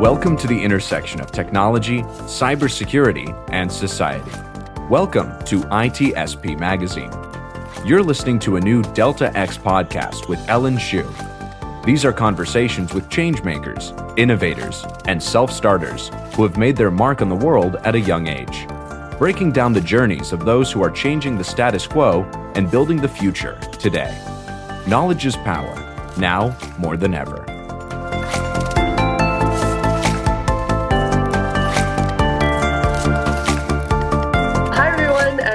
Welcome to the intersection of technology, cybersecurity, and society. Welcome to ITSP Magazine. You're listening to a new Delta X podcast with Ellen Shu. These are conversations with changemakers, innovators, and self-starters who have made their mark on the world at a young age, breaking down the journeys of those who are changing the status quo and building the future today. Knowledge is power, now more than ever.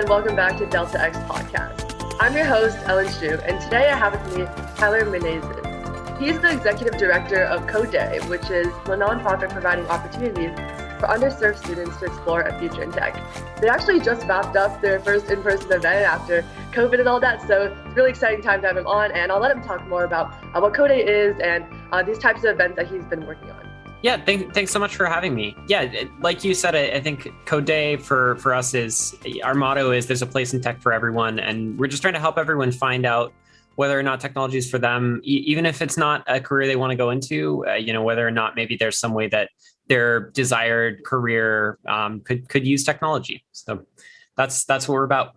Welcome back to Delta X Podcast. I'm your host, Ellen Shu, and today I have with me Tyler Menezes. He's the Executive Director of CodeDay, which is a nonprofit providing opportunities for underserved students to explore a future in tech. They actually just wrapped up their first in-person event after COVID and all that, so it's a really exciting time to have him on, and I'll let him talk more about what CodeDay is and these types of events that he's been working on. Yeah, thanks so much for having me. Yeah, like you said, I think CodeDay for us is, our motto is there's a place in tech for everyone. And we're just trying to help everyone find out whether or not technology is for them, even if it's not a career they want to go into, whether or not maybe there's some way that their desired career could use technology. So that's what we're about.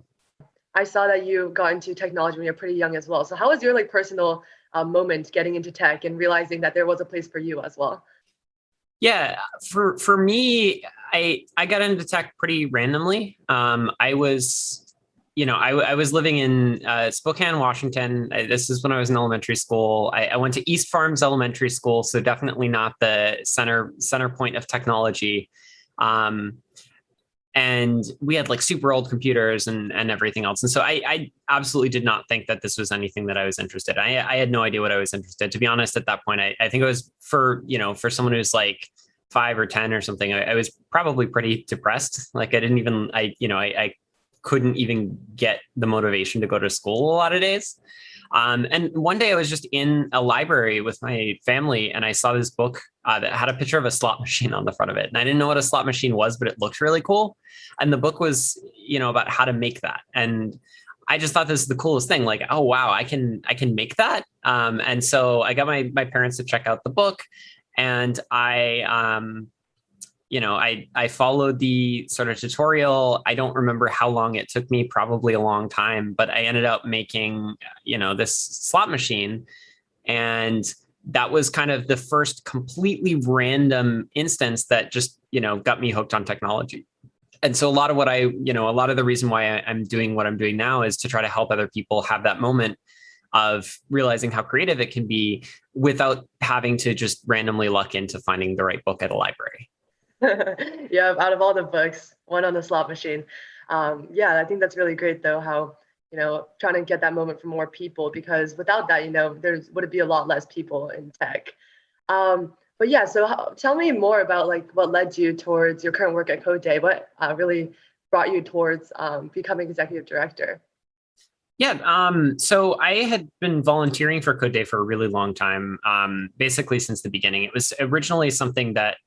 I saw that you got into technology when you're pretty young as well. So how was your personal moment getting into tech and realizing that there was a place for you as well? Yeah, for me, I got into tech pretty randomly. I was living in Spokane, Washington. This is when I was in elementary school. I went to East Farms Elementary School, so definitely not the center point of technology. And we had super old computers and everything else. And so I absolutely did not think that this was anything that I was interested in. I had no idea what I was interested in. To be honest, at that point, I think it was for someone who's 5 or 10 or something, I was probably pretty depressed. I couldn't even get the motivation to go to school a lot of days. And one day I was just in a library with my family and I saw this book that had a picture of a slot machine on the front of it. And I didn't know what a slot machine was, but it looked really cool. And the book was, about how to make that. And I just thought this is the coolest thing. Oh, wow, I can make that. And so I got my parents to check out the book, and I followed the sort of tutorial. I don't remember how long it took me, probably a long time, but I ended up making, this slot machine. And that was kind of the first completely random instance that just, got me hooked on technology. And so a lot of the reason why I'm doing what I'm doing now is to try to help other people have that moment of realizing how creative it can be without having to just randomly luck into finding the right book at a library. Yeah, out of all the books, one on the slot machine. I think that's really great though, how, trying to get that moment for more people, because without that, would be a lot less people in tech. So tell me more about what led you towards your current work at CodeDay. What really brought you towards becoming executive director? Yeah, so I had been volunteering for CodeDay for a really long time, basically since the beginning. It was originally something that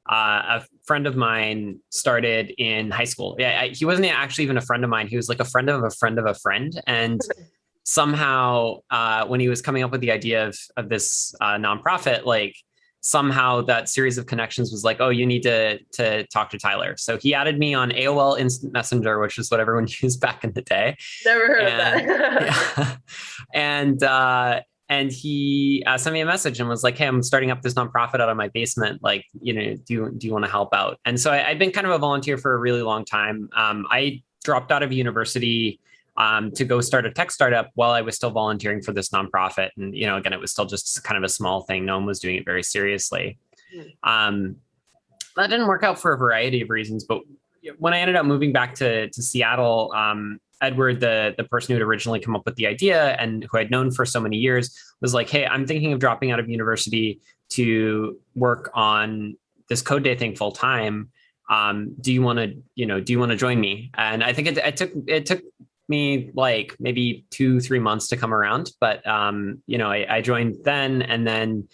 a friend of mine started in high school. Yeah, he wasn't actually even a friend of mine. He was a friend of a friend of a friend. And somehow when he was coming up with the idea of this nonprofit, somehow that series of connections was oh, you need to talk to Tyler. So he added me on AOL Instant Messenger, which is what everyone used back in the day. Never heard of that. Yeah. And he sent me a message and was hey, I'm starting up this nonprofit out of my basement. Do you want to help out? And so I'd been kind of a volunteer for a really long time. I dropped out of university to go start a tech startup while I was still volunteering for this nonprofit. And, again, it was still just kind of a small thing. No one was doing it very seriously. That didn't work out for a variety of reasons. But when I ended up moving back to Seattle, Edward, the person who had originally come up with the idea and who I'd known for so many years, was hey, I'm thinking of dropping out of university to work on this CodeDay thing full time. Do you want to join me? And I think it took me maybe 2-3 months to come around, but I joined then, and then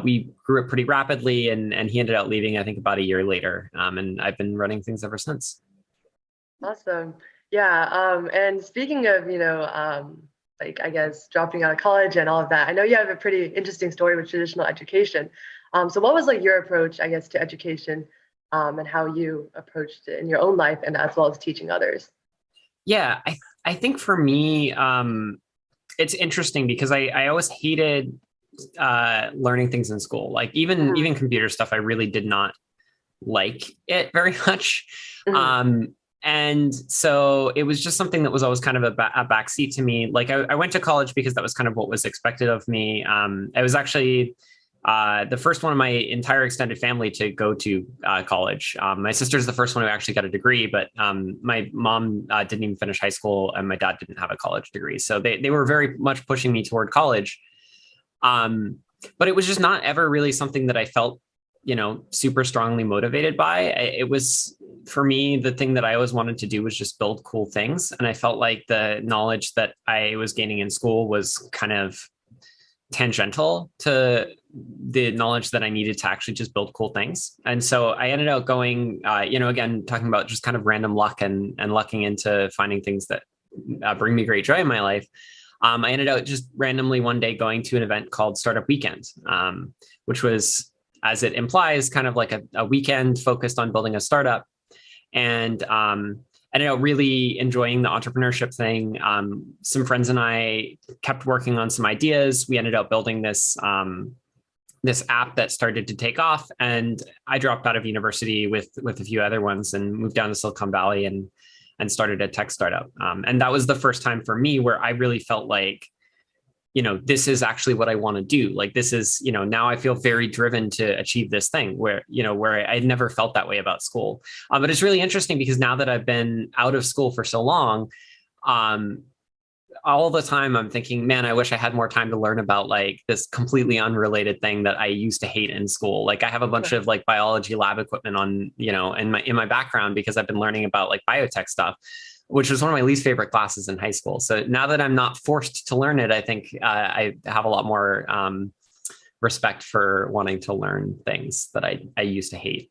we grew it pretty rapidly, and he ended up leaving, I think, about a year later, and I've been running things ever since. Awesome. Yeah. And speaking of I guess dropping out of college and all of that, I know you have a pretty interesting story with traditional education. So what was like your approach, I guess, to education, and how you approached it in your own life and as well as teaching others? Yeah, I think for me, it's interesting because I always hated learning things in school. Like even computer stuff, I really did not like it very much. And so it was just something that was always kind of a backseat to me. Like I went to college because that was kind of what was expected of me. I was actually the first one of my entire extended family to go to college. My sister's the first one who actually got a degree, but my mom didn't even finish high school and my dad didn't have a college degree. So they were very much pushing me toward college. But it was just not ever really something that I felt, super strongly motivated by. It was, for me, the thing that I always wanted to do was just build cool things. And I felt like the knowledge that I was gaining in school was kind of tangential to the knowledge that I needed to actually just build cool things. And so I ended up going, again, talking about just kind of random luck and lucking into finding things that bring me great joy in my life. I ended up just randomly one day going to an event called Startup Weekend, which was, as it implies, kind of like a weekend focused on building a startup. And ended up really enjoying the entrepreneurship thing. Some friends and I kept working on some ideas. We ended up building this app that started to take off. And I dropped out of university with a few other ones and moved down to Silicon Valley and started a tech startup. And that was the first time for me where I really felt like, this is actually what I want to do. Like, this is, now I feel very driven to achieve this thing where I'd never felt that way about school. But it's really interesting because now that I've been out of school for so long, all the time I'm thinking, man, I wish I had more time to learn about like this completely unrelated thing that I used to hate in school. Like I have a bunch of like biology lab equipment on, in my background because I've been learning about like biotech stuff, which was one of my least favorite classes in high school. So now that I'm not forced to learn it, I think I have a lot more respect for wanting to learn things that I used to hate.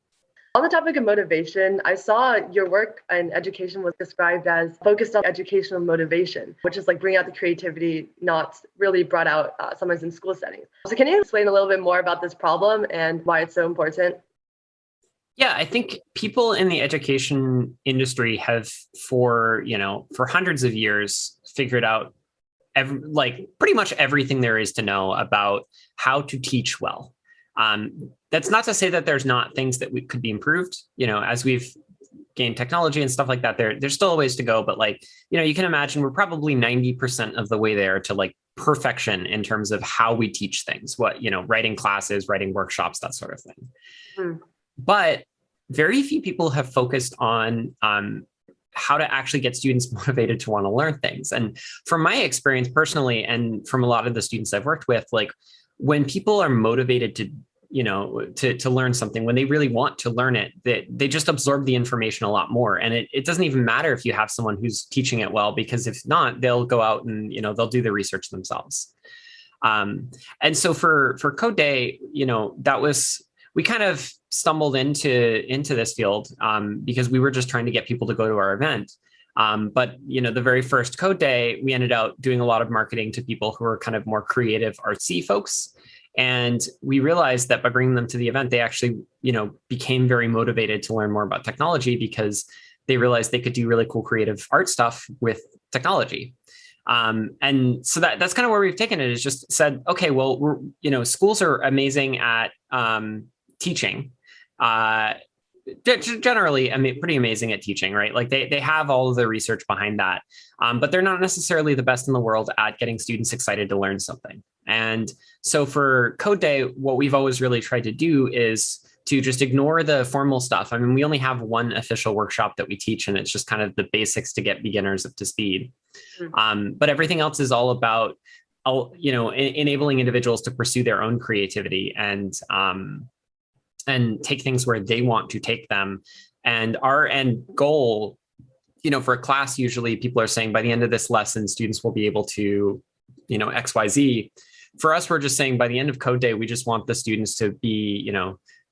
On the topic of motivation, I saw your work in education was described as focused on educational motivation, which is like bringing out the creativity not really brought out sometimes in school settings. So can you explain a little bit more about this problem and why it's so important? Yeah, I think people in the education industry have for hundreds of years figured out pretty much everything there is to know about how to teach well. That's not to say that there's not things that could be improved, as we've gained technology and stuff like that, there's still a ways to go. But you can imagine we're probably 90% of the way there to like perfection in terms of how we teach things, writing classes, writing workshops, that sort of thing. But very few people have focused on how to actually get students motivated to want to learn things. And from my experience personally, and from a lot of the students I've worked with, like when people are motivated to learn something, when they really want to learn it, they just absorb the information a lot more. And it doesn't even matter if you have someone who's teaching it well, because if not, they'll go out and, they'll do the research themselves. And so for CodeDay, we kind of stumbled into this field because we were just trying to get people to go to our event. But the very first CodeDay, we ended up doing a lot of marketing to people who were kind of more creative, artsy folks. And we realized that by bringing them to the event, they actually, became very motivated to learn more about technology because they realized they could do really cool creative art stuff with technology. And so that's kind of where we've taken it, is just said, okay, well, schools are amazing at teaching. Generally, pretty amazing at teaching, right? Like they have all of the research behind that, but they're not necessarily the best in the world at getting students excited to learn something. And so for CodeDay, what we've always really tried to do is to just ignore the formal stuff. We only have one official workshop that we teach, and it's just kind of the basics to get beginners up to speed. But everything else is all about, enabling individuals to pursue their own creativity and take things where they want to take them. And our end goal, for a class, usually people are saying by the end of this lesson, students will be able to, X, Y, Z. For us, we're just saying by the end of CodeDay, we just want the students to be,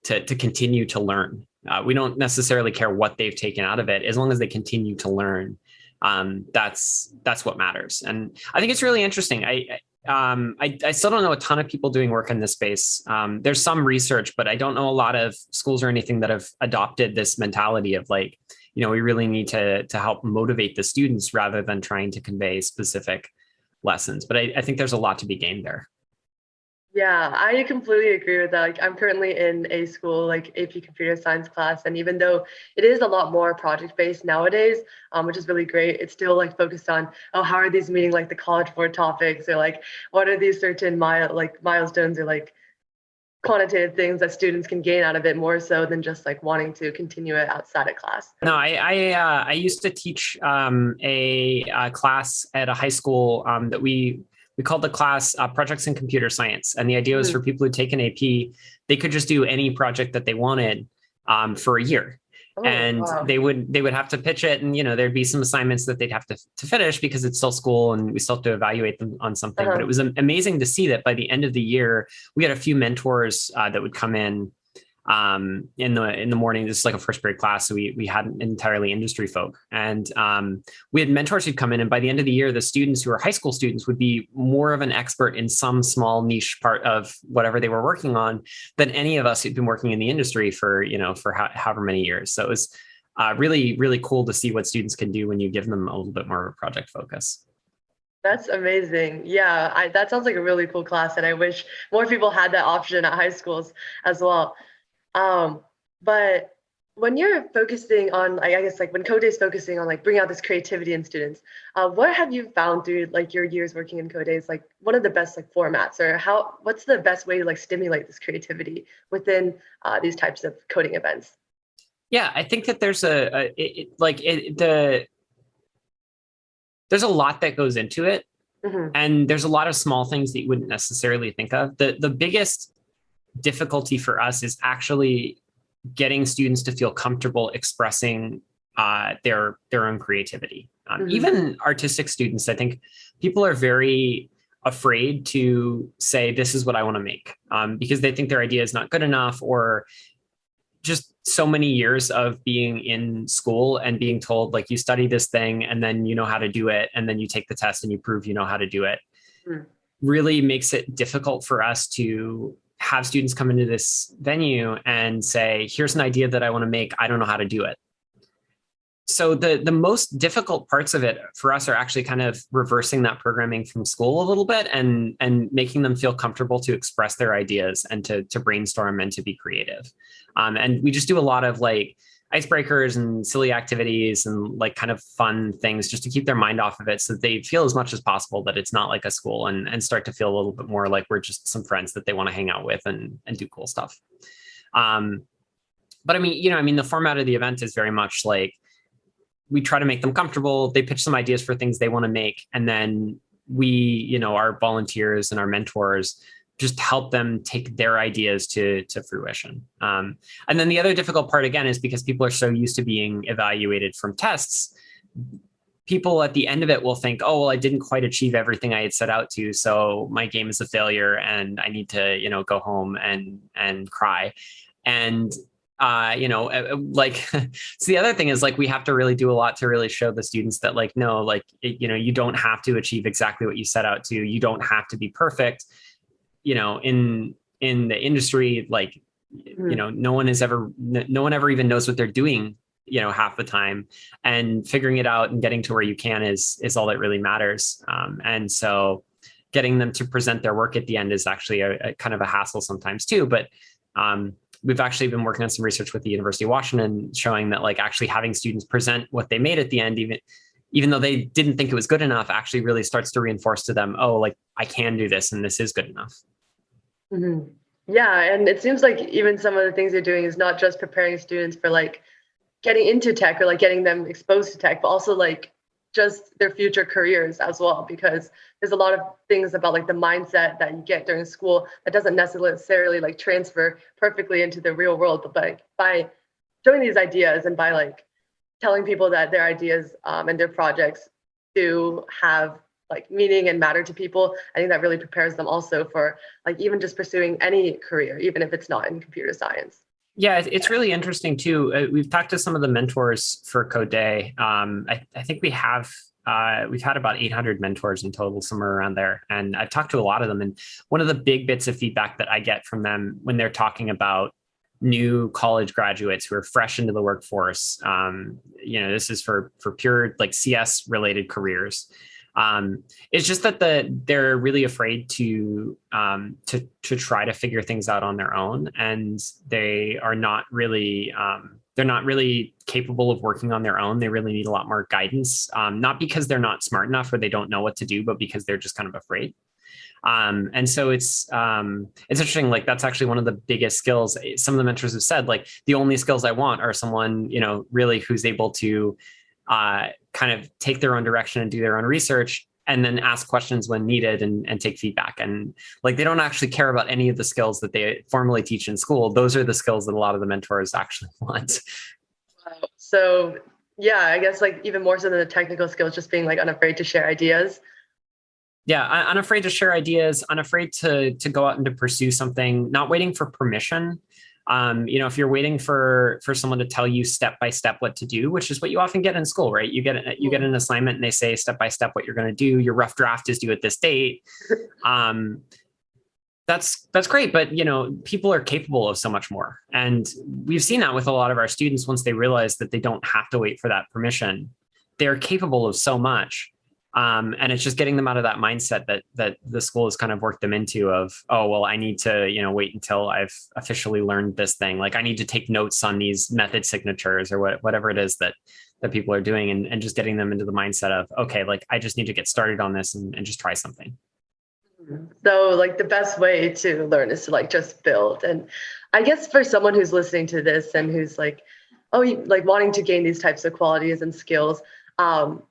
to continue to learn. We don't necessarily care what they've taken out of it, as long as they continue to learn. That's what matters. And I think it's really interesting. I still don't know a ton of people doing work in this space. There's some research, but I don't know a lot of schools or anything that have adopted this mentality of like, we really need to help motivate the students rather than trying to convey specific lessons. But I think there's a lot to be gained there. Yeah, I completely agree with that. Like, I'm currently in a school like AP Computer Science class, and even though it is a lot more project-based nowadays, which is really great, it's still like focused on, oh, how are these meeting like the College Board topics, or like what are these certain milestones or like quantitative things that students can gain out of it, more so than just like wanting to continue it outside of class. No, I used to teach a class at a high school that we called the class Projects in Computer Science. And the idea was for people who take an AP, they could just do any project that they wanted for a year. Oh, and wow. they would have to pitch it, and there'd be some assignments that they'd have to finish because it's still school and we still have to evaluate them on something. But it was amazing to see that by the end of the year, we had a few mentors that would come in the morning. This is like a first period class, so we had entirely industry folk, and we had mentors who'd come in, and by the end of the year, the students who are high school students would be more of an expert in some small niche part of whatever they were working on than any of us who'd been working in the industry for however many years. So it was really, really cool to see what students can do when you give them a little bit more of a project focus. That's amazing. Yeah, that sounds like a really cool class, and I wish more people had that option at high schools as well. But when you're focusing on, I guess, like when CodeDay is focusing on like bringing out this creativity in students, what have you found through like your years working in CodeDay is like one of the best like formats, or what's the best way to like stimulate this creativity within these types of coding events? Yeah, I think that there's there's a lot that goes into it, and there's a lot of small things that you wouldn't necessarily think of. The biggest difficulty for us is actually getting students to feel comfortable expressing their own creativity. Even artistic students, I think people are very afraid to say, this is what I want to make, because they think their idea is not good enough, or just so many years of being in school and being told like, you study this thing and then you know how to do it, and then you take the test and you prove you know how to do it, really makes it difficult for us to have students come into this venue and say, here's an idea that I want to make, I don't know how to do it. So the most difficult parts of it for us are actually kind of reversing that programming from school a little bit, and making them feel comfortable to express their ideas and to brainstorm and to be creative. And we just do a lot of like icebreakers and silly activities and like kind of fun things just to keep their mind off of it, so that they feel as much as possible that it's not like a school, and start to feel a little bit more like we're just some friends that they want to hang out with and do cool stuff. But I mean, the format of the event is very much like, we try to make them comfortable. They pitch some ideas for things they want to make. And then we, our volunteers and our mentors just help them take their ideas to fruition. And then the other difficult part, again, is because people are so used to being evaluated from tests, people at the end of it will think, oh, well, I didn't quite achieve everything I had set out to, so my game is a failure and I need to, go home and cry. And like, so the other thing is like, we have to really do a lot to really show the students that like, no, like, you don't have to achieve exactly what you set out to. You don't have to be perfect. In the industry, like, no one ever even knows what they're doing, half the time, and figuring it out and getting to where you can is all that really matters. And so getting them to present their work at the end is actually a kind of a hassle sometimes too. But, we've actually been working on some research with the University of Washington showing that like actually having students present what they made at the end, even though they didn't think it was good enough, actually really starts to reinforce to them, oh, like I can do this and this is good enough. Yeah, and it seems like even some of the things you're doing is not just preparing students for like getting into tech or like getting them exposed to tech, but also like just their future careers as well, because there's a lot of things about like the mindset that you get during school that doesn't necessarily like transfer perfectly into the real world. But like by showing these ideas and by like telling people that their ideas and their projects do have like meaning and matter to people, I think that really prepares them also for like even just pursuing any career, even if it's not in computer science. Yeah, it's really interesting too. We've talked to some of the mentors for CodeDay. I think we have we've had about 800 mentors in total, somewhere around there. And I've talked to a lot of them. And one of the big bits of feedback that I get from them when they're talking about new college graduates who are fresh into the workforce, this is for pure like CS related careers. It's just that they're really afraid to try to figure things out on their own, and they are not really they're not really capable of working on their own. They really need a lot more guidance, not because they're not smart enough or they don't know what to do, but because they're just kind of afraid. And so it's interesting. Like that's actually one of the biggest skills. Some of the mentors have said, like the only skills I want are someone, really who's able to kind of take their own direction and do their own research, and then ask questions when needed and take feedback. And like, they don't actually care about any of the skills that they formally teach in school. Those are the skills that a lot of the mentors actually want. Wow. So yeah, I guess like even more so than the technical skills, just being like unafraid to share ideas. Yeah, unafraid to share ideas, unafraid to go out and to pursue something, not waiting for permission. If you're waiting for someone to tell you step by step what to do, which is what you often get in school, right? You get an assignment and they say step by step what you're going to do. Your rough draft is due at this date. That's great, but people are capable of so much more, and we've seen that with a lot of our students. Once they realize that they don't have to wait for that permission, they're capable of so much. And it's just getting them out of that mindset that the school has kind of worked them into of, oh, well, I need to, wait until I've officially learned this thing. Like I need to take notes on these method signatures or whatever it is that people are doing, and just getting them into the mindset of, okay, like I just need to get started on this and just try something. So like the best way to learn is to like just build. And I guess for someone who's listening to this and who's like, like wanting to gain these types of qualities and skills,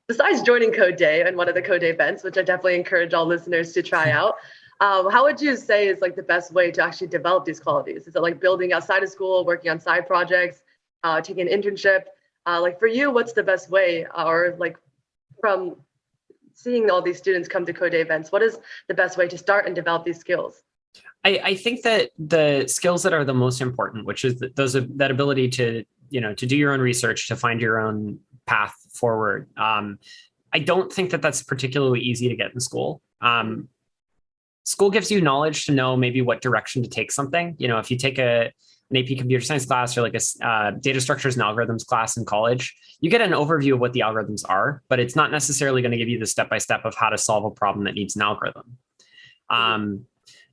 besides joining CodeDay and one of the CodeDay events, which I definitely encourage all listeners to try out, how would you say is like the best way to actually develop these qualities? Is it like building outside of school, working on side projects, taking an internship? Like for you, what's the best way, or like from seeing all these students come to CodeDay events, what is the best way to start and develop these skills? I think that the skills that are the most important, which is that ability to do your own research, to find your own path forward. I don't think that that's particularly easy to get in school. School gives you knowledge to know maybe what direction to take something. If you take an AP computer science class or like a data structures and algorithms class in college, you get an overview of what the algorithms are, but it's not necessarily going to give you the step-by-step of how to solve a problem that needs an algorithm.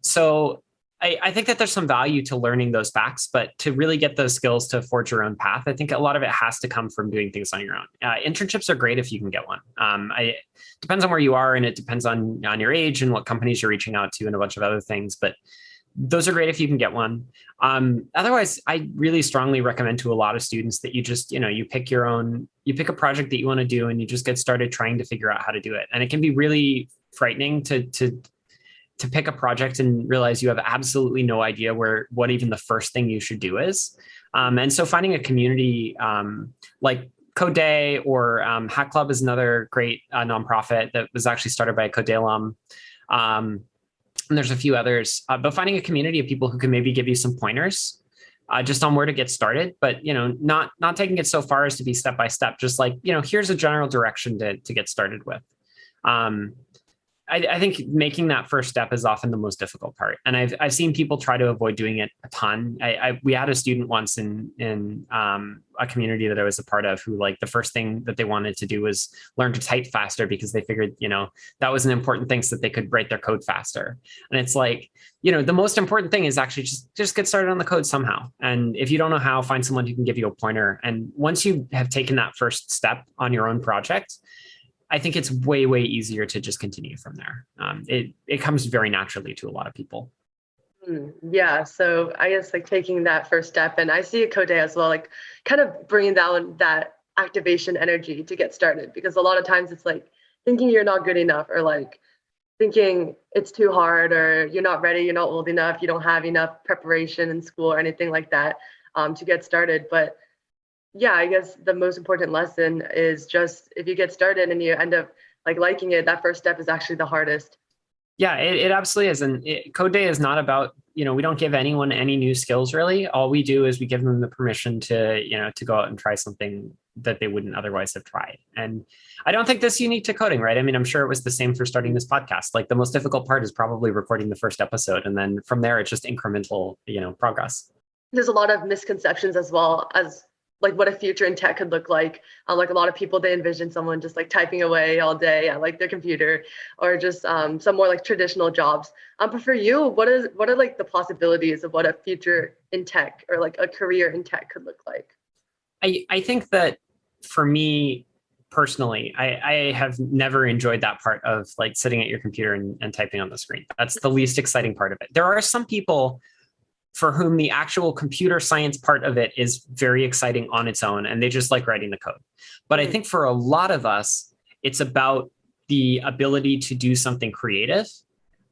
So I think that there's some value to learning those facts, but to really get those skills to forge your own path, I think a lot of it has to come from doing things on your own. Internships are great if you can get one. It depends on where you are, and it depends on your age and what companies you're reaching out to and a bunch of other things, but those are great if you can get one. Otherwise, I really strongly recommend to a lot of students that you just, you pick a project that you want to do and you just get started trying to figure out how to do it. And it can be really frightening to pick a project and realize you have absolutely no idea what even the first thing you should do is. And so finding a community like CodeDay or Hack Club is another great nonprofit that was actually started by a CodeDay alum. And there's a few others, but finding a community of people who can maybe give you some pointers just on where to get started, but not taking it so far as to be step by step, just like, here's a general direction to get started with. I think making that first step is often the most difficult part. And I've seen people try to avoid doing it a ton. We had a student once in a community that I was a part of who, like, the first thing that they wanted to do was learn to type faster because they figured, that was an important thing so that they could write their code faster. And it's like, the most important thing is actually just get started on the code somehow. And if you don't know how, find someone who can give you a pointer. And once you have taken that first step on your own project, I think it's way, way easier to just continue from there. It comes very naturally to a lot of people. Yeah. So I guess like taking that first step, and I see CodeDay as well, like kind of bringing down that activation energy to get started, because a lot of times it's like thinking you're not good enough, or like thinking it's too hard, or you're not ready, you're not old enough, you don't have enough preparation in school or anything like that to get started. But yeah, I guess the most important lesson is just if you get started and you end up like liking it, that first step is actually the hardest. Yeah, it absolutely is. And CodeDay is not about we don't give anyone any new skills really. All we do is we give them the permission to go out and try something that they wouldn't otherwise have tried. And I don't think this is unique to coding, right? I mean, I'm sure it was the same for starting this podcast. Like the most difficult part is probably recording the first episode. And then from there, it's just incremental, progress. There's a lot of misconceptions as well as like what a future in tech could look like. Like a lot of people, they envision someone just like typing away all day at like their computer, or just some more like traditional jobs. But for you, what are like the possibilities of what a future in tech or like a career in tech could look like? I think that for me personally, I have never enjoyed that part of like sitting at your computer and typing on the screen. That's the least exciting part of it. There are some people for whom the actual computer science part of it is very exciting on its own, and they just like writing the code. But I think for a lot of us, it's about the ability to do something creative,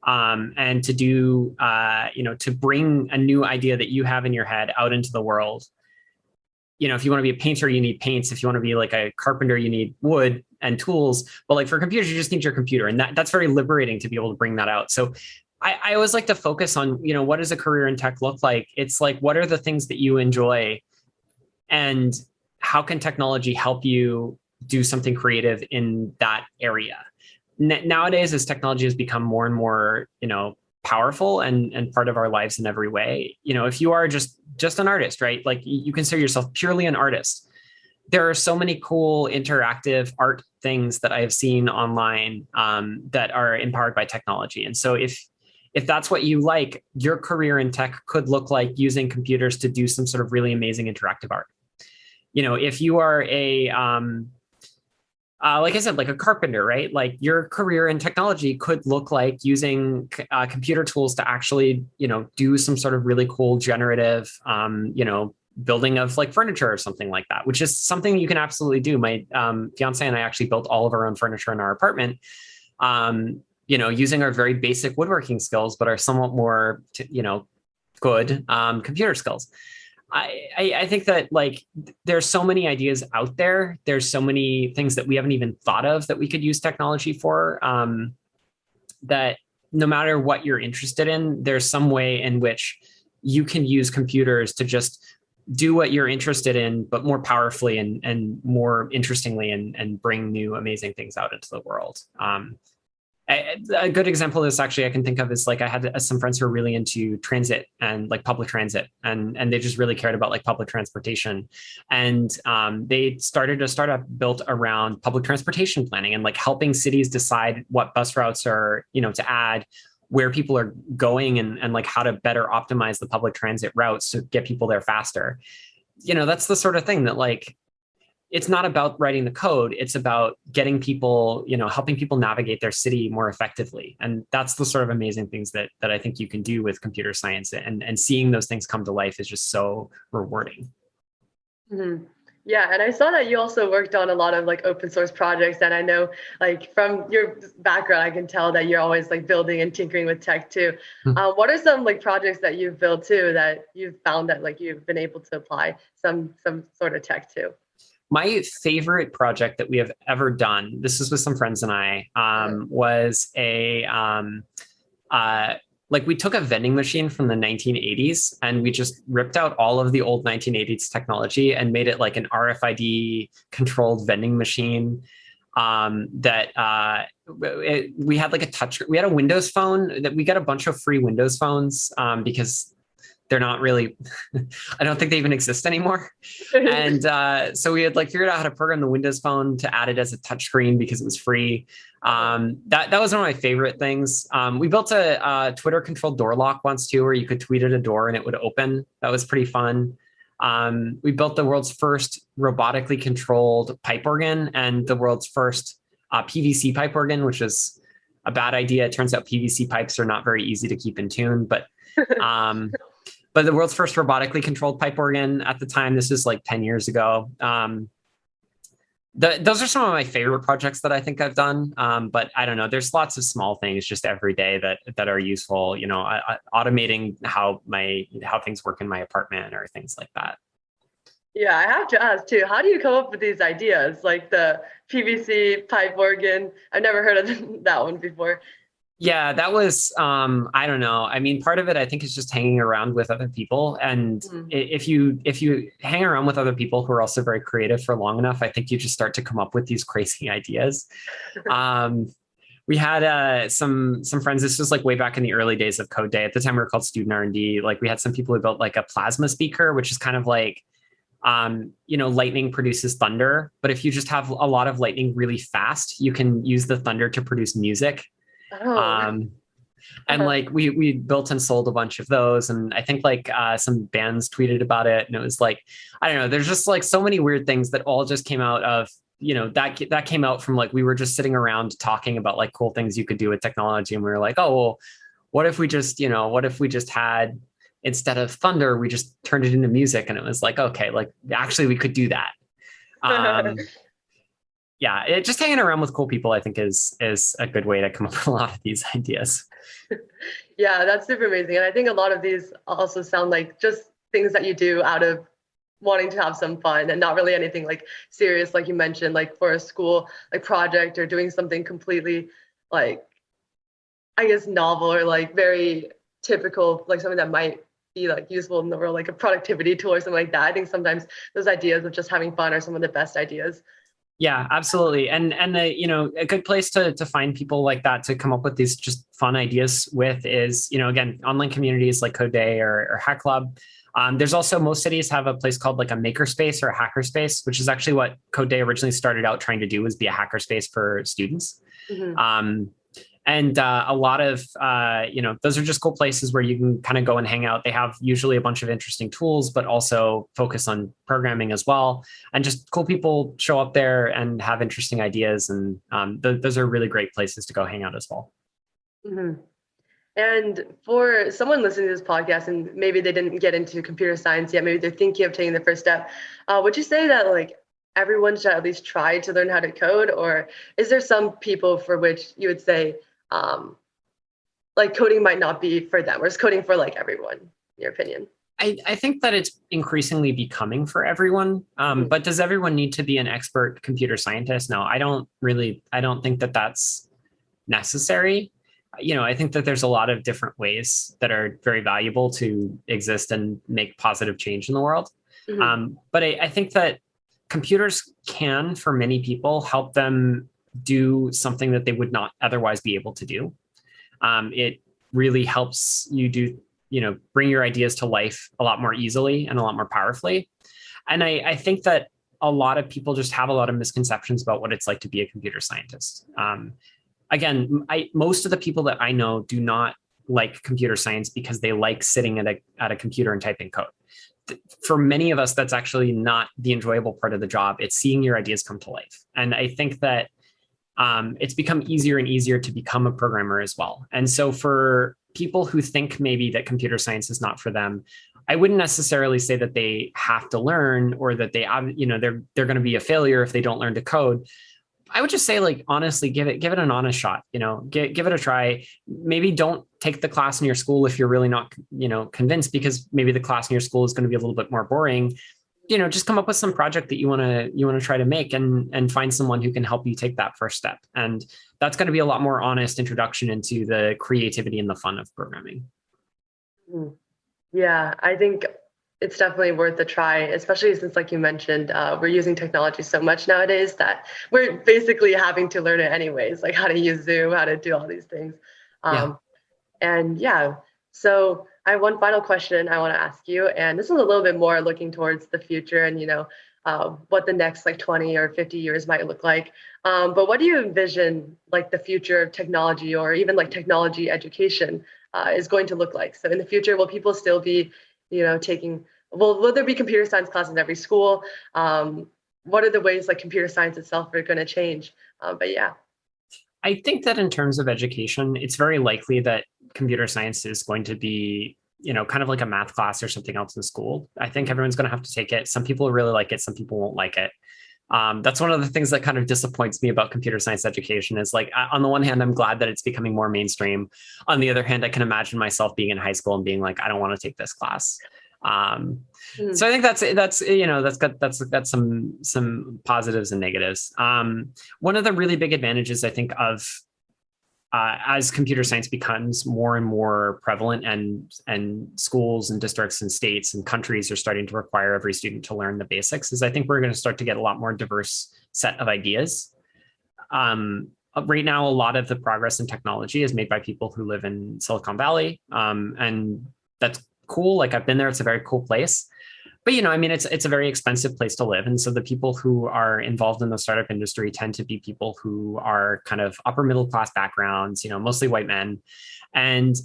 and to do, to bring a new idea that you have in your head out into the world. If you want to be a painter, you need paints. If you want to be like a carpenter, you need wood and tools. But like for computers, you just need your computer. And that's very liberating to be able to bring that out. So I always like to focus on, what does a career in tech look like? It's like, what are the things that you enjoy, and how can technology help you do something creative in that area? Nowadays, as technology has become more and more, powerful and part of our lives in every way, if you are just an artist, right? Like you consider yourself purely an artist. There are so many cool interactive art things that I have seen online, that are empowered by technology. And so if that's what you like, your career in tech could look like using computers to do some sort of really amazing interactive art. If you are like I said, like a carpenter, right? Like your career in technology could look like using computer tools to actually, do some sort of really cool generative, building of like furniture or something like that, which is something you can absolutely do. My fiance and I actually built all of our own furniture in our apartment, using our very basic woodworking skills, but our somewhat more, good computer skills. I think that like there's so many ideas out there. There's so many things that we haven't even thought of that we could use technology for, that no matter what you're interested in, there's some way in which you can use computers to just do what you're interested in, but more powerfully and more interestingly, and bring new amazing things out into the world. A good example of this actually I can think of is like I had some friends who were really into transit and like public transit, and they just really cared about like public transportation. And they started a startup built around public transportation planning and like helping cities decide what bus routes are, to add, where people are going, and like how to better optimize the public transit routes to get people there faster. That's the sort of thing that like, it's not about writing the code. It's about getting people, helping people navigate their city more effectively. And that's the sort of amazing things that I think you can do with computer science, and seeing those things come to life is just so rewarding. Mm-hmm. Yeah, and I saw that you also worked on a lot of like open source projects, and I know like from your background, I can tell that you're always like building and tinkering with tech too. What are some like projects that you've built too that you've found that like you've been able to apply some sort of tech to? My favorite project that we have ever done, this is with some friends and I, was like we took a vending machine from the 1980s and we just ripped out all of the old 1980s technology and made it like an RFID controlled vending machine. We had like we had a Windows phone that we got a bunch of free Windows phones, because they're not really, I don't think they even exist anymore. And so we had like figured out how to program the Windows phone to add it as a touchscreen because it was free. That was one of my favorite things. We built a Twitter controlled door lock once too, where you could tweet at a door and it would open. That was pretty fun. We built the world's first robotically controlled pipe organ and the world's first PVC pipe organ, which is a bad idea. It turns out PVC pipes are not very easy to keep in tune, but the world's first robotically controlled pipe organ at the time, this is like 10 years ago. Those are some of my favorite projects that I think I've done. But I don't know, there's lots of small things just every day that are useful, automating how things work in my apartment or things like that. Yeah, I have to ask too, how do you come up with these ideas? Like the PVC pipe organ, I've never heard of that one before. Yeah, that was, I don't know. I mean, part of it, I think, is just hanging around with other people. And Mm. if you hang around with other people who are also very creative for long enough, I think you just start to come up with these crazy ideas. Um, we had some friends. This was like way back in the early days of CodeDay. At the time, we were called Student R&D. Like we had some people who built like a plasma speaker, which is kind of like, lightning produces thunder. But if you just have a lot of lightning really fast, you can use the thunder to produce music. Oh. Um, and Uh-huh. like we built and sold a bunch of those, and I think like some bands tweeted about it, and it was like, I don't know, there's just like so many weird things that all just came out of, that came out from like we were just sitting around talking about like cool things you could do with technology, and we were like, oh well, what if we just had, instead of thunder, we just turned it into music, and it was like, okay, like actually we could do that. um yeah, just hanging around with cool people, I think, is a good way to come up with a lot of these ideas. Yeah, that's super amazing. And I think a lot of these also sound like just things that you do out of wanting to have some fun and not really anything like serious, like you mentioned, like for a school like project or doing something completely like, I guess, novel or like very typical, like something that might be like useful in the world, like a productivity tool or something like that. I think sometimes those ideas of just having fun are some of the best ideas. Yeah, absolutely. And a good place to find people like that to come up with these just fun ideas with is, again, online communities like CodeDay or Hack Club. There's also, most cities have a place called like a makerspace or a hackerspace, which is actually what CodeDay originally started out trying to do, was be a hackerspace for students. Mm-hmm. Um, and a lot of those are just cool places where you can kind of go and hang out. They have usually a bunch of interesting tools, but also focus on programming as well, and just cool people show up there and have interesting ideas, and those are really great places to go hang out as well. Mm-hmm. And for someone listening to this podcast and maybe they didn't get into computer science yet, maybe they're thinking of taking the first step, would you say that like everyone should at least try to learn how to code, or is there some people for which you would say um, like coding might not be for them, or is coding for like everyone, in your opinion? I think that it's increasingly becoming for everyone. Mhm. But does everyone need to be an expert computer scientist? No, I don't think that that's necessary. I think that there's a lot of different ways that are very valuable to exist and make positive change in the world. Mhm. But I think that computers can, for many people, help them do something that they would not otherwise be able to do. It really helps you bring your ideas to life a lot more easily and a lot more powerfully. And I think that a lot of people just have a lot of misconceptions about what it's like to be a computer scientist. Again, most of the people that I know do not like computer science because they like sitting at a computer and typing code. For many of us, that's actually not the enjoyable part of the job. It's seeing your ideas come to life. And I think that it's become easier and easier to become a programmer as well. And so for people who think maybe that computer science is not for them, I wouldn't necessarily say that they have to learn, or that they're going to be a failure if they don't learn to code. I would just say, like, honestly, give it an honest shot. Give it a try. Maybe don't take the class in your school if you're really not convinced, because maybe the class in your school is going to be a little bit more boring. Just come up with some project that you want to try to make, and find someone who can help you take that first step. And that's going to be a lot more honest introduction into the creativity and the fun of programming. Mhm. Yeah, I think it's definitely worth a try, especially since, like you mentioned, we're using technology so much nowadays that we're basically having to learn it anyways, like how to use Zoom, how to do all these things. Yeah. Um, and yeah, so I have one final question I want to ask you, and this is a little bit more looking towards the future and what the next like 20 or 50 years might look like. But what do you envision like the future of technology, or even like technology education, is going to look like? So in the future, will people still be, taking? Well, will there be computer science classes in every school? What are the ways like computer science itself are going to change? But yeah. I think that in terms of education, it's very likely that computer science is going to be, kind of like a math class or something else in school. I think everyone's going to have to take it. Some people really like it, some people won't like it. That's one of the things that kind of disappoints me about computer science education, is like, on the one hand, I'm glad that it's becoming more mainstream. On the other hand, I can imagine myself being in high school and being like, I don't want to take this class. Um, Mhm. so I think that's got some positives and negatives. One of the really big advantages, I think, of as computer science becomes more and more prevalent, and schools and districts and states and countries are starting to require every student to learn the basics, is I think we're going to start to get a lot more diverse set of ideas. Right now, a lot of the progress in technology is made by people who live in Silicon Valley, and that's cool. Like, I've been there; it's a very cool place. But I mean, it's a very expensive place to live, and so the people who are involved in the startup industry tend to be people who are kind of upper middle class backgrounds, mostly white men. And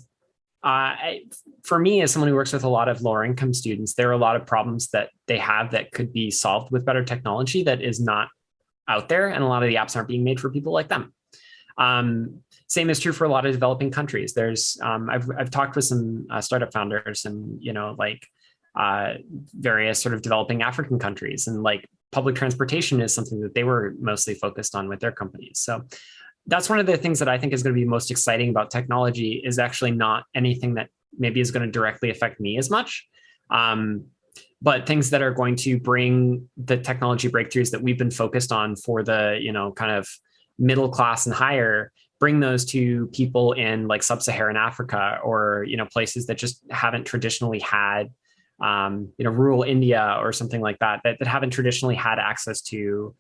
for me, as someone who works with a lot of lower income students, there are a lot of problems that they have that could be solved with better technology that is not out there, and a lot of the apps aren't being made for people like them. Same is true for a lot of developing countries. There's I've talked with some startup founders, and various sort of developing African countries, and like public transportation is something that they were mostly focused on with their companies. So that's one of the things that I think is going to be most exciting about technology, is actually not anything that maybe is going to directly affect me as much, but things that are going to bring the technology breakthroughs that we've been focused on for the kind of middle class and higher, bring those to people in like sub-Saharan Africa, or places that just haven't traditionally had rural India or something like that haven't traditionally had access to,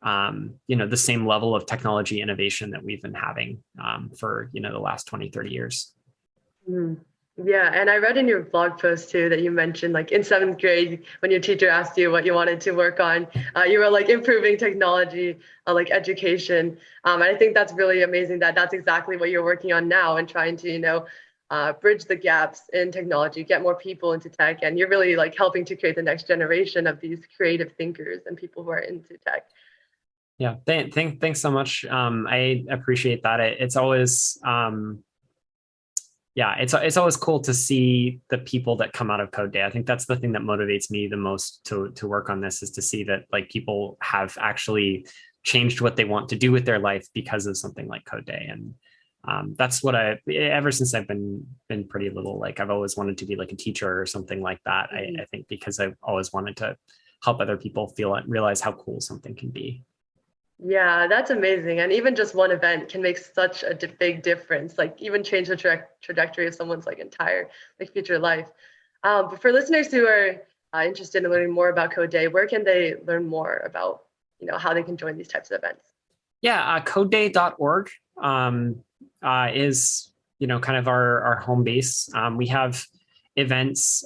the same level of technology innovation that we've been having for, the last 20, 30 years. Mm. Yeah. And I read in your blog post too, that you mentioned like in 7th grade, when your teacher asked you what you wanted to work on, you were like improving technology, like education. And I think that's really amazing that that's exactly what you're working on now, and trying to, bridge the gaps in technology, get more people into tech, and you're really like helping to create the next generation of these creative thinkers and people who are into tech. Yeah, thanks so much. I appreciate that. It's always, it's always cool to see the people that come out of CodeDay. I think that's the thing that motivates me the most to work on this, is to see that like people have actually changed what they want to do with their life because of something like CodeDay. And that's what ever since I've been pretty little, like I've always wanted to be like a teacher or something like that. Mm-hmm. I think because I've always wanted to help other people realize how cool something can be. Yeah, that's amazing. And even just one event can make such a big difference, like even change the trajectory of someone's like entire like future life. But for listeners who are interested in learning more about CodeDay, where can they learn more about, how they can join these types of events? Yeah, codeday.org. Is kind of our home base. We have events,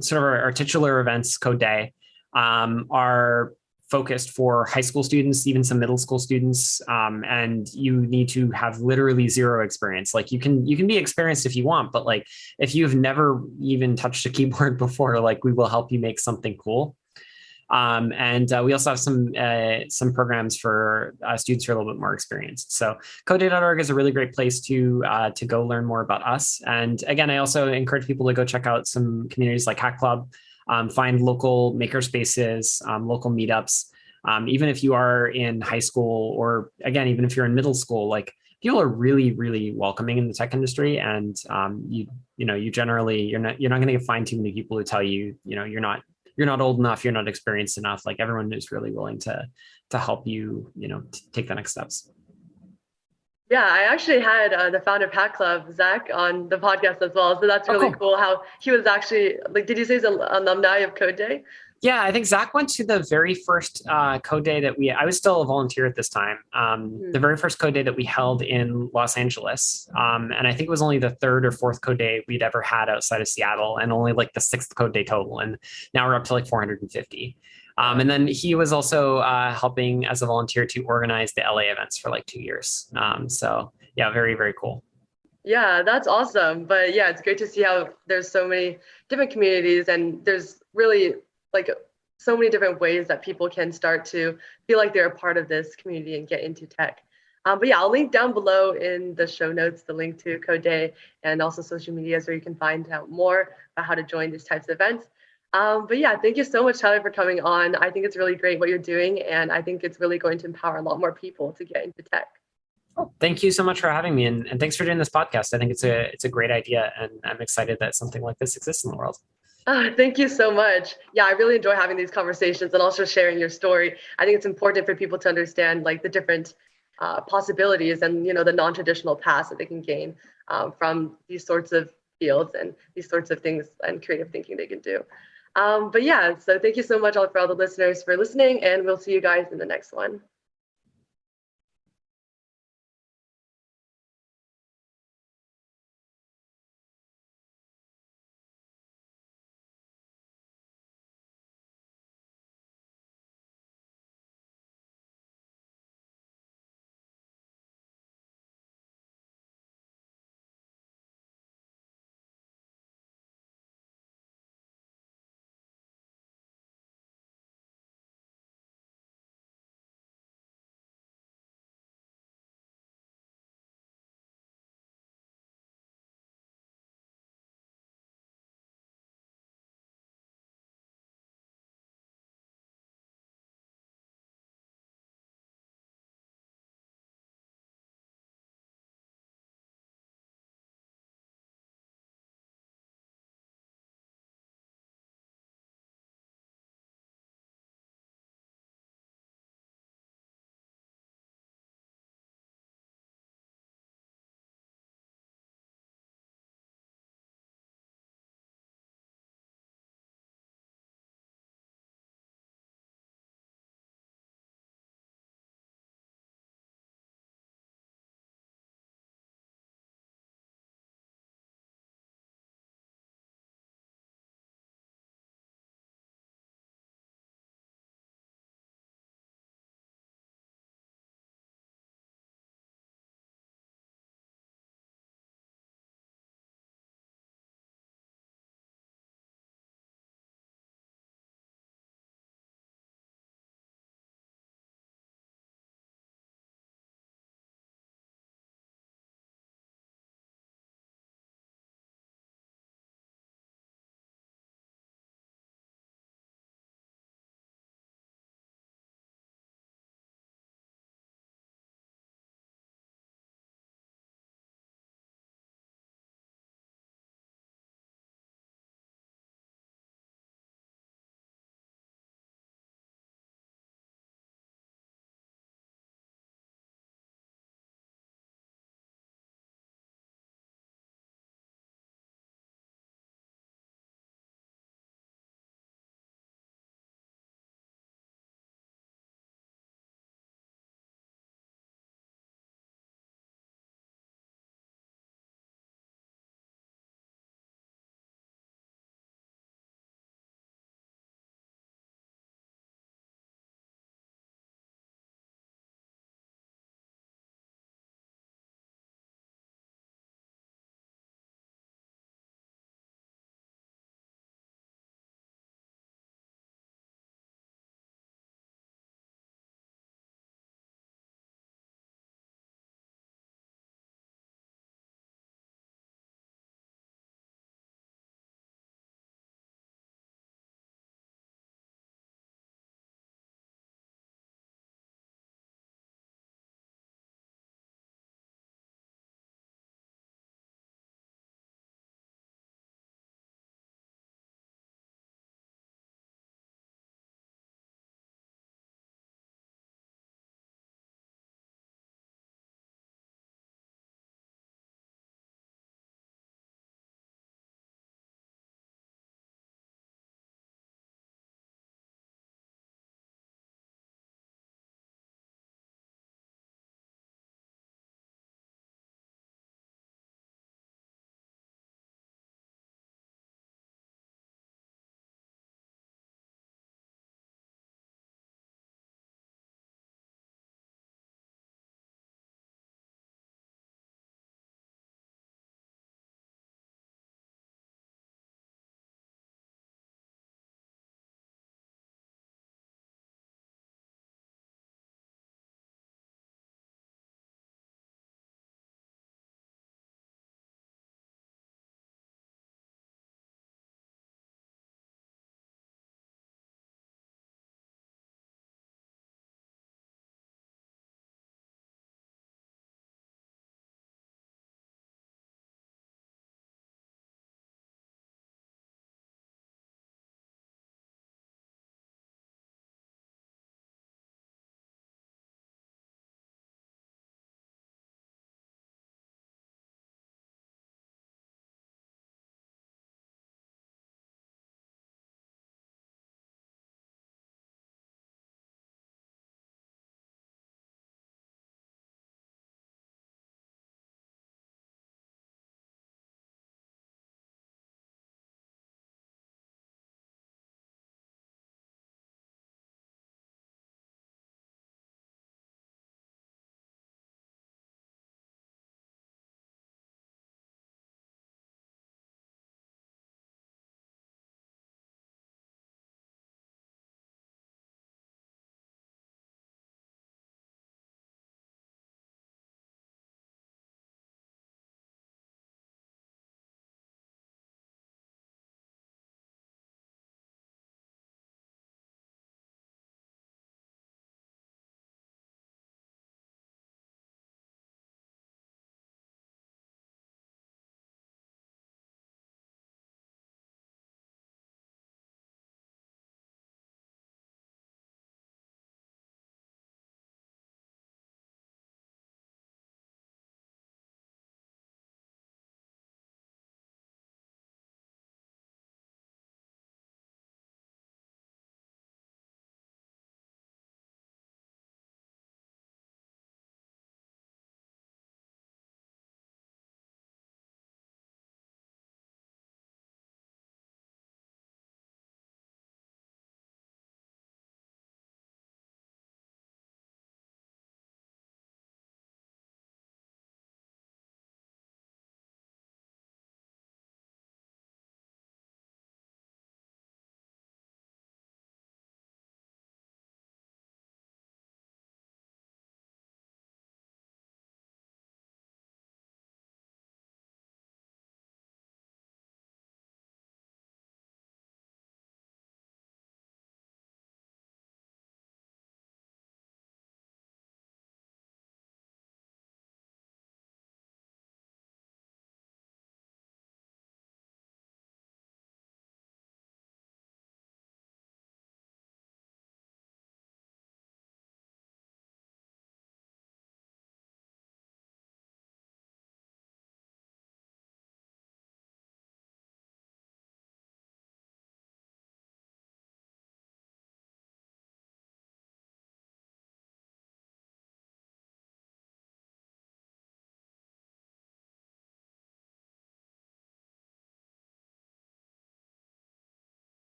sort of our titular events. CodeDay are focused for high school students, even some middle school students, and you need to have literally zero experience. Like you can be experienced if you want, but like if you've never even touched a keyboard before, like we will help you make something cool. And we also have some programs for students who are a little bit more experienced. So codeday.org is a really great place to go learn more about us. And again, I also encourage people to go check out some communities like Hack Club, find local maker spaces, local meetups. Even if you are in high school, or again, even if you're in middle school, like people are really, really welcoming in the tech industry. And you generally, you're not going to find too many people who tell you, you're not old enough, you're not experienced enough. Like everyone is really willing to help you, take the next steps. Yeah, I actually had the founder of Hack Club, Zach, on the podcast as well. So that's really cool how he was actually, like, did you say he's an alumni of CodeDay? Yeah, I think Zach went to the very first CodeDay that I was still a volunteer at this time. The very first CodeDay that we held in Los Angeles. And I think it was only the 3rd or 4th CodeDay we'd ever had outside of Seattle, and only like the 6th CodeDay total. And now we're up to like 450. And then he was also helping as a volunteer to organize the LA events for like 2 years. So yeah, very, very cool. Yeah, that's awesome. But yeah, it's great to see how there's so many different communities, and there's really like so many different ways that people can start to feel like they're a part of this community and get into tech. But yeah, I'll link down below in the show notes the link to CodeDay and also social medias where you can find out more about how to join these types of events. But yeah, thank you so much, Tyler, for coming on. I think it's really great what you're doing, and I think it's really going to empower a lot more people to get into tech. Oh, thank you so much for having me, and thanks for doing this podcast. I think it's a great idea, and I'm excited that something like this exists in the world. Thank you so much. Yeah, I really enjoy having these conversations and also sharing your story. I think it's important for people to understand like the different possibilities and the non-traditional paths that they can gain from these sorts of fields and these sorts of things and creative thinking they can do. But yeah, so thank you so much for all the listeners for listening, and we'll see you guys in the next one.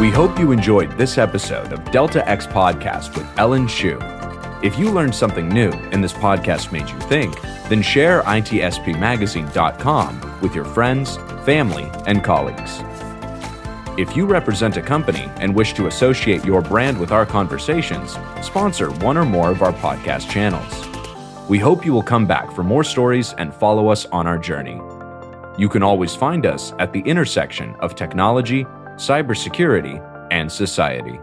We hope you enjoyed this episode of Delta X Podcast with Ellen Shu. If you learned something new and this podcast made you think, then share itspmagazine.com with your friends, family, and colleagues. If you represent a company and wish to associate your brand with our conversations, sponsor one or more of our podcast channels. We hope you will come back for more stories and follow us on our journey. You can always find us at the intersection of technology, cybersecurity, and society.